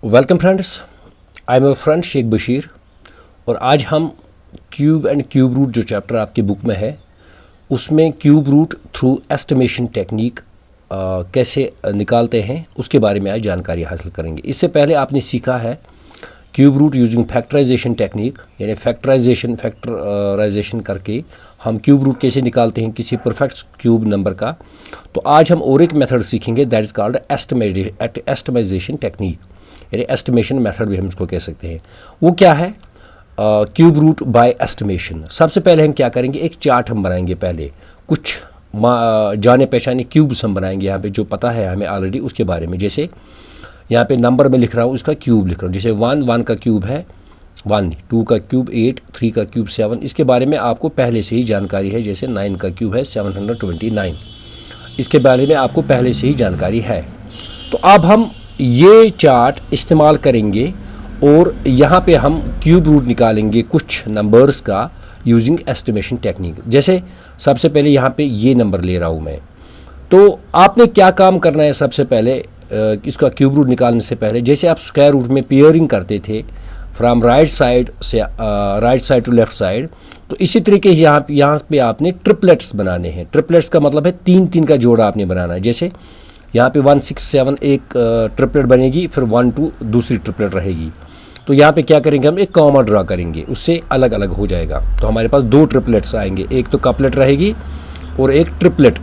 Welcome friends, I am your friend Sheikh Bashir. और आज हम क्यूब एंड क्यूब रूट जो चैप्टर आपकी बुक में है उसमें cube root through estimation technique कैसे निकालते हैं उसके बारे में आज जानकारी हासिल करेंगे। इससे पहले आपने सीखा है cube root using factorisation technique, यानी फैक्टराइजेशन करके हम क्यूब रूट कैसे निकालते हैं किसी परफेक्ट क्यूब नंबर का। तो आज हम और एक मेथड सीखेंगे, that is called estimisation technique, यानी एस्टिमेशन मेथड भी हम इसको कह सकते हैं। वो क्या है? Cube root by estimation. सबसे पहले हम क्या करेंगे, एक चार्ट हम बनाएंगे। पहले कुछ जाने पहचाने क्यूब्स हम बनाएंगे यहाँ पे, जो पता है हमें ऑलरेडी उसके बारे में। जैसे यहाँ पे नंबर में लिख रहा हूँ, इसका क्यूब लिख रहा हूँ। जैसे 1 का क्यूब है 1, 2 का क्यूब 8, 3 का क्यूब 7। इसके बारे में आपको पहले से ही जानकारी है। जैसे 9 का क्यूब है 729, इसके बारे में आपको पहले से ही जानकारी है। तो अब हम ये चार्ट इस्तेमाल करेंगे और यहाँ पे हम क्यूब रूट निकालेंगे कुछ नंबर्स का यूजिंग एस्टिमेशन टेक्निक। जैसे सबसे पहले यहाँ पे ये नंबर ले रहा हूँ मैं। तो आपने क्या काम करना है, सबसे पहले इसका क्यूब रूट निकालने से पहले, जैसे आप स्क्वायर रूट में पेयरिंग करते थे फ्रॉम राइट साइड से right side to left side, तो इसी तरीके से यहाँ पे आपने ट्रिपलेट्स बनाने हैं। ट्रिपलेट्स का मतलब है 3-3 का जोड़ा आपने बनाना है। जैसे यहाँ पे 1 6 7 एक ट्रिपलेट बनेगी, फिर 1 2 दूसरी ट्रिपलेट रहेगी। तो यहाँ पे क्या करेंगे, हम एक कॉमा ड्रा करेंगे, उससे अलग अलग हो जाएगा। तो हमारे पास 2 ट्रिपलेट्स आएंगे, एक तो कपलेट रहेगी और एक ट्रिपलेट।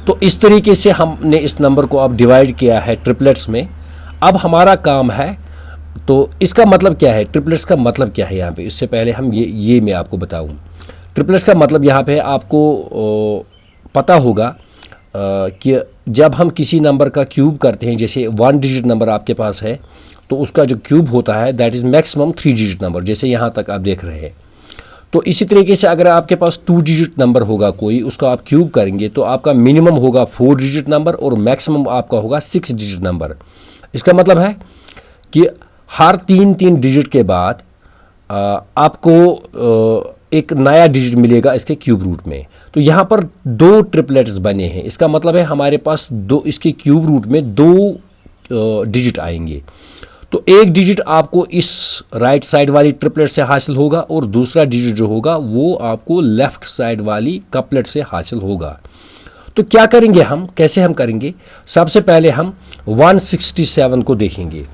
तो इस तरीके से हमने इस नंबर को अब डिवाइड किया है ट्रिपलेट्स में। अब हमारा काम है, तो इसका मतलब क्या है, ट्रिपलेट्स का मतलब क्या है यहाँ पे, इससे पहले हम ये मैं आपको बताऊँ। ट्रिपलेट्स का मतलब यहाँ पे आपको पता होगा कि जब हम किसी नंबर का क्यूब करते हैं, जैसे 1 डिजिट नंबर आपके पास है, तो उसका जो क्यूब होता है that is maximum 3 digit number, जैसे यहाँ तक आप देख रहे हैं। तो इसी तरीके से अगर आपके पास 2 डिजिट नंबर होगा कोई, उसका आप क्यूब करेंगे तो आपका मिनिमम होगा 4 डिजिट नंबर और मैक्सिमम आपका होगा 6 डिजिट नंबर। इसका मतलब है कि हर 3-3 डिजिट के बाद आपको एक नया डिजिट मिलेगा इसके क्यूब रूट में। तो यहाँ पर 2 ट्रिपलेट्स बने हैं, इसका मतलब है हमारे पास इसके क्यूब रूट में 2 डिजिट आएंगे। तो एक डिजिट आपको इस राइट साइड वाली ट्रिपलेट से हासिल होगा और दूसरा डिजिट जो होगा वो आपको लेफ्ट साइड वाली कपलेट से हासिल होगा। तो क्या करेंगे हम, कैसे हम करेंगे? सबसे पहले हम 167 को देखेंगे,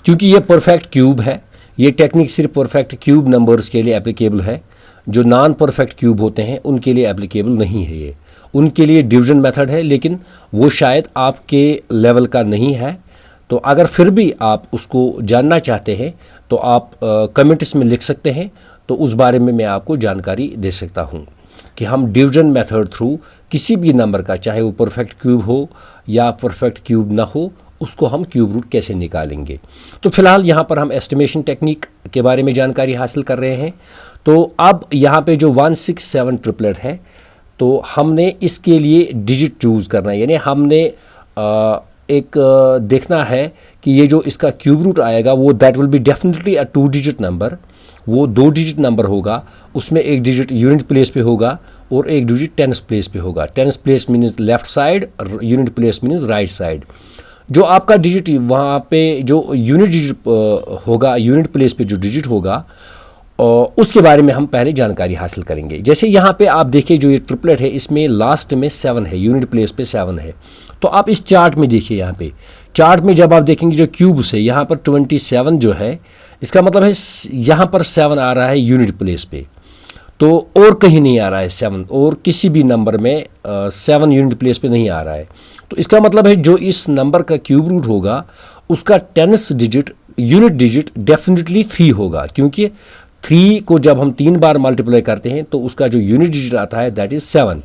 क्योंकि ये परफेक्ट क्यूब है। ये टेक्निक सिर्फ परफेक्ट क्यूब नंबर्स के लिए एप्लीकेबल है, जो नॉन परफेक्ट क्यूब होते हैं उनके लिए एप्लीकेबल नहीं है। ये उनके लिए डिवीजन मेथड है, लेकिन वो शायद आपके लेवल का नहीं है। तो अगर फिर भी आप उसको जानना चाहते हैं तो आप कमेंट्स में लिख सकते हैं, तो उस बारे में मैं आपको जानकारी दे सकता हूँ कि हम डिवीजन मेथड थ्रू किसी भी नंबर का, चाहे वो परफेक्ट क्यूब हो या परफेक्ट क्यूब ना हो, उसको हम क्यूब रूट कैसे निकालेंगे। तो फिलहाल यहाँ पर हम एस्टिमेशन टेक्निक के बारे में जानकारी हासिल कर रहे हैं। तो अब यहाँ पे जो 167 ट्रिपलेट है, तो हमने इसके लिए डिजिट चूज़ करना है, यानी हमने एक देखना है कि ये जो इसका क्यूब रूट आएगा वो that will be definitely a 2 digit number. वो 2 डिजिट नंबर होगा, उसमें एक डिजिट यूनिट प्लेस पे होगा और एक डिजिट टेंस प्लेस पे होगा। Tens place means left side, unit place means right side. जो आपका डिजिट वहाँ पे जो यूनिट डिजिट होगा, यूनिट प्लेस पे जो डिजिट होगा, उसके बारे में हम पहले जानकारी हासिल करेंगे। जैसे यहाँ पे आप देखिए, जो ये ट्रिपलेट है इसमें लास्ट में 7 है, यूनिट प्लेस पे 7 है। तो आप इस चार्ट में देखिए, यहाँ पे चार्ट में जब आप देखेंगे जो क्यूब्स है, यहाँ पर 27 जो है, इसका मतलब है यहाँ पर 7 आ रहा है यूनिट प्लेस पे, तो और कहीं नहीं आ रहा है 7, और किसी भी नंबर में 7 यूनिट प्लेस पे नहीं आ रहा है। तो इसका मतलब है जो इस नंबर का क्यूब रूट होगा उसका 10th digit, unit digit definitely 3 होगा, क्योंकि 3 को जब हम 3 बार मल्टीप्लाई करते हैं तो उसका जो यूनिट डिजिट आता है दैट इज़ 7।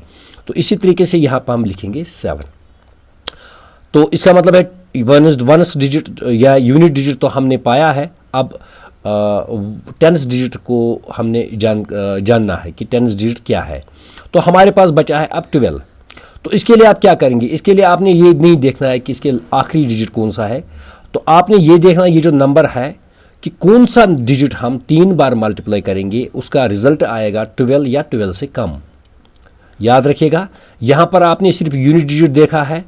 तो इसी तरीके से यहाँ पर हम लिखेंगे 7। तो इसका मतलब है 1st डिजिट या यूनिट डिजिट तो हमने पाया है। अब 10th डिजिट को हमने जानना है कि 10th डिजिट क्या है। तो हमारे पास बचा है अब 12। तो इसके लिए आप क्या करेंगे, इसके लिए आपने ये नहीं देखना है कि इसके आखिरी डिजिट कौन सा है, तो आपने ये देखना ये जो नंबर है कि कौन सा डिजिट हम 3 बार मल्टीप्लाई करेंगे उसका रिजल्ट आएगा 12 या 12 से कम। याद रखिएगा, यहाँ पर आपने सिर्फ यूनिट डिजिट देखा है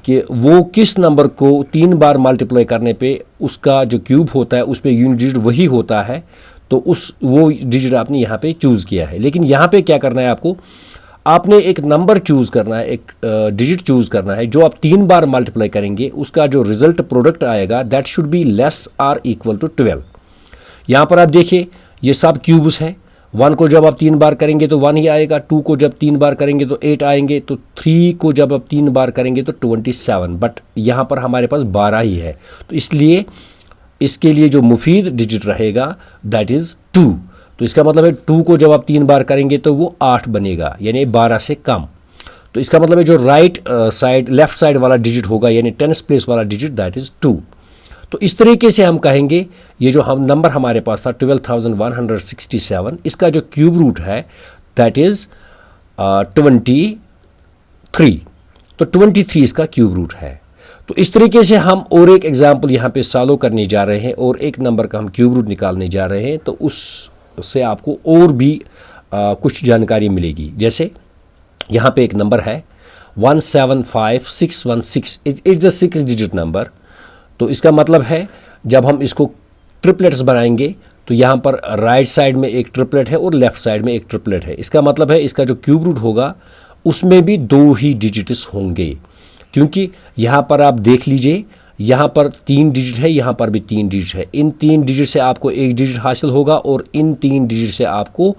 कि वो किस नंबर को 3 बार मल्टीप्लाई करने पे उसका जो क्यूब होता है उस पर यूनिट डिजिट वही होता है, तो वो डिजिट आपने यहाँ पे चूज़ किया है। लेकिन यहाँ पे क्या करना है आपको, आपने एक नंबर चूज़ करना है, एक डिजिट चूज़ करना है जो आप 3 बार मल्टीप्लाई करेंगे, उसका जो रिजल्ट प्रोडक्ट आएगा that should be less or equal to 12। यहाँ पर आप देखिए ये सब क्यूब्स है। 1 को जब आप 3 बार करेंगे तो 1 ही आएगा, 2 को जब 3 बार करेंगे तो 8 आएंगे, तो 3 को जब आप 3 बार करेंगे तो 27। बट यहाँ पर हमारे पास 12 ही है, तो इसलिए इसके लिए जो मुफीद डिजिट रहेगा दैट इज़ 2। तो इसका मतलब है 2 को जब आप 3 बार करेंगे तो वो 8 बनेगा, यानी 12 से कम। तो इसका मतलब है जो राइट साइड लेफ्ट साइड वाला डिजिट होगा यानी 10th प्लेस वाला डिजिट दैट इज़ 2। तो इस तरीके से हम कहेंगे ये जो हम नंबर हमारे पास था 12,167, इसका जो क्यूब रूट है दैट इज़ 23। तो 23 इसका क्यूब रूट है। तो इस तरीके से हम और एक एग्जाम्पल यहाँ पे सॉल्व करने जा रहे हैं और एक नंबर का हम क्यूब रूट निकालने जा रहे हैं, तो उससे आपको और भी कुछ जानकारी मिलेगी। जैसे यहाँ पे एक नंबर है 175616, इट्स अ 6 डिजिट नंबर। तो इसका मतलब है जब हम इसको ट्रिपलेट्स बनाएंगे तो यहाँ पर राइट साइड में एक ट्रिपलेट है और लेफ्ट साइड में एक ट्रिपलेट है। इसका मतलब है इसका जो क्यूब रूट होगा उसमें भी 2 ही डिजिट्स होंगे, क्योंकि यहाँ पर आप देख लीजिए यहाँ पर 3 डिजिट है, यहाँ पर भी 3 डिजिट है। इन 3 डिजिट से आपको 1 डिजिट हासिल होगा और इन 3 डिजिट से आपको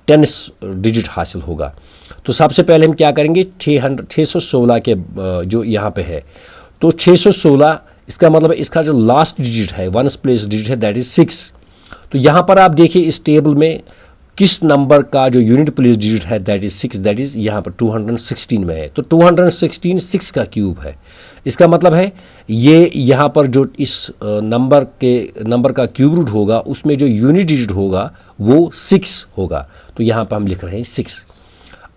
10 डिजिट हासिल होगा। तो सबसे पहले हम क्या करेंगे, 616 के जो यहाँ पे है तो 616, इसका मतलब है इसका जो लास्ट डिजिट है 1st प्लेस डिजिट है दैट इज़ 6। तो यहाँ पर आप देखिए इस टेबल में किस नंबर का जो यूनिट प्लेस डिजिट है दैट इज़ 6, दैट इज़ यहाँ पर 216 में है। तो 216 6 का क्यूब है। इसका मतलब है ये यहाँ पर जो इस नंबर का क्यूब रूट होगा उसमें जो यूनिट डिजिट होगा वो 6 होगा। तो यहाँ पर हम लिख रहे हैं 6।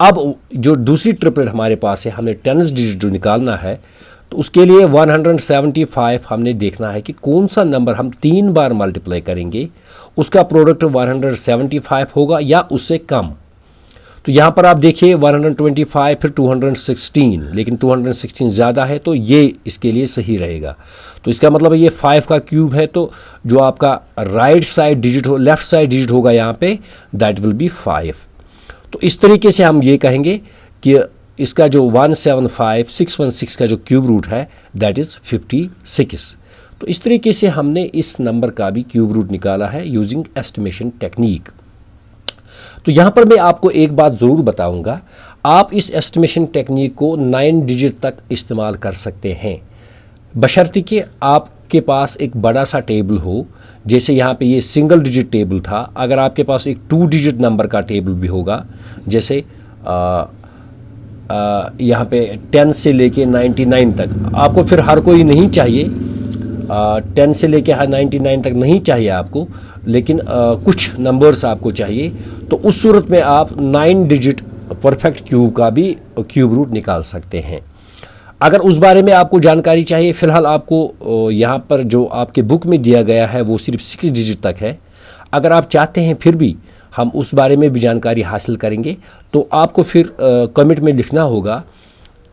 अब जो दूसरी ट्रिपलेट हमारे पास है, हमें 10th डिजिट जो निकालना है, तो उसके लिए 175 हमने देखना है कि कौन सा नंबर हम 3 बार मल्टीप्लाई करेंगे उसका प्रोडक्ट 175 होगा या उससे कम। तो यहाँ पर आप देखिए 125 फिर 216, लेकिन 216 ज़्यादा है तो ये इसके लिए सही रहेगा। तो इसका मतलब ये 5 का क्यूब है, तो जो आपका राइट साइड डिजिट हो लेफ्ट साइड डिजिट होगा यहाँ पे दैट विल बी 5। तो इस तरीके से हम ये कहेंगे कि इसका जो 175616 का जो क्यूब रूट है दैट इज़ 56। तो इस तरीके से हमने इस नंबर का भी क्यूब रूट निकाला है यूजिंग एस्टिमेशन टेक्निक। तो यहाँ पर मैं आपको एक बात ज़रूर बताऊंगा, आप इस एस्टिमेशन टेक्निक को 9 डिजिट तक इस्तेमाल कर सकते हैं, बशर्ते कि आपके पास एक बड़ा सा टेबल हो। जैसे यहाँ पे ये सिंगल डिजिट टेबल था, अगर आपके पास एक 2 डिजिट नंबर का टेबल भी होगा, जैसे यहाँ पे 10 से लेके 99 तक, आपको फिर हर कोई नहीं चाहिए, 10 से लेके 99 तक नहीं चाहिए आपको, लेकिन कुछ नंबर्स आपको चाहिए, तो उस सूरत में आप 9 डिजिट परफेक्ट क्यूब का भी क्यूब रूट निकाल सकते हैं। अगर उस बारे में आपको जानकारी चाहिए, फ़िलहाल आपको यहाँ पर जो आपके बुक में दिया गया है वो सिर्फ 6 डिजिट तक है। अगर आप चाहते हैं फिर भी हम उस बारे में भी जानकारी हासिल करेंगे, तो आपको फिर कमेंट में लिखना होगा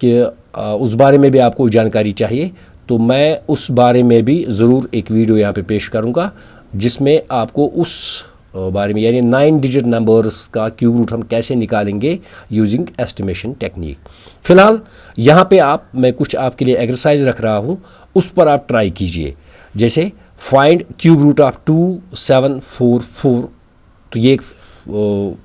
कि उस बारे में भी आपको जानकारी चाहिए, तो मैं उस बारे में भी ज़रूर एक वीडियो यहाँ पे पेश करूँगा जिसमें आपको उस बारे में यानी 9 डिजिट नंबर्स का क्यूब रूट हम कैसे निकालेंगे यूजिंग एस्टिमेशन टेक्निक। फ़िलहाल यहाँ पे मैं कुछ आपके लिए एक्सरसाइज रख रहा हूँ, उस पर आप ट्राई कीजिए। जैसे फाइंड क्यूब रूट ऑफ 2744, तो ये एक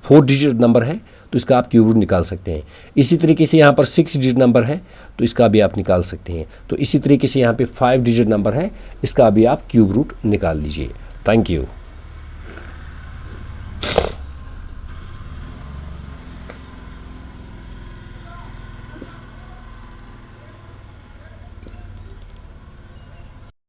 4 डिजिट नंबर है तो इसका आप क्यूब रूट निकाल सकते हैं। इसी तरीके से यहाँ पर 6 डिजिट नंबर है तो इसका भी आप निकाल सकते हैं। तो इसी तरीके से यहाँ पे 5 डिजिट नंबर है, इसका भी आप क्यूब रूट निकाल लीजिए। Thank you.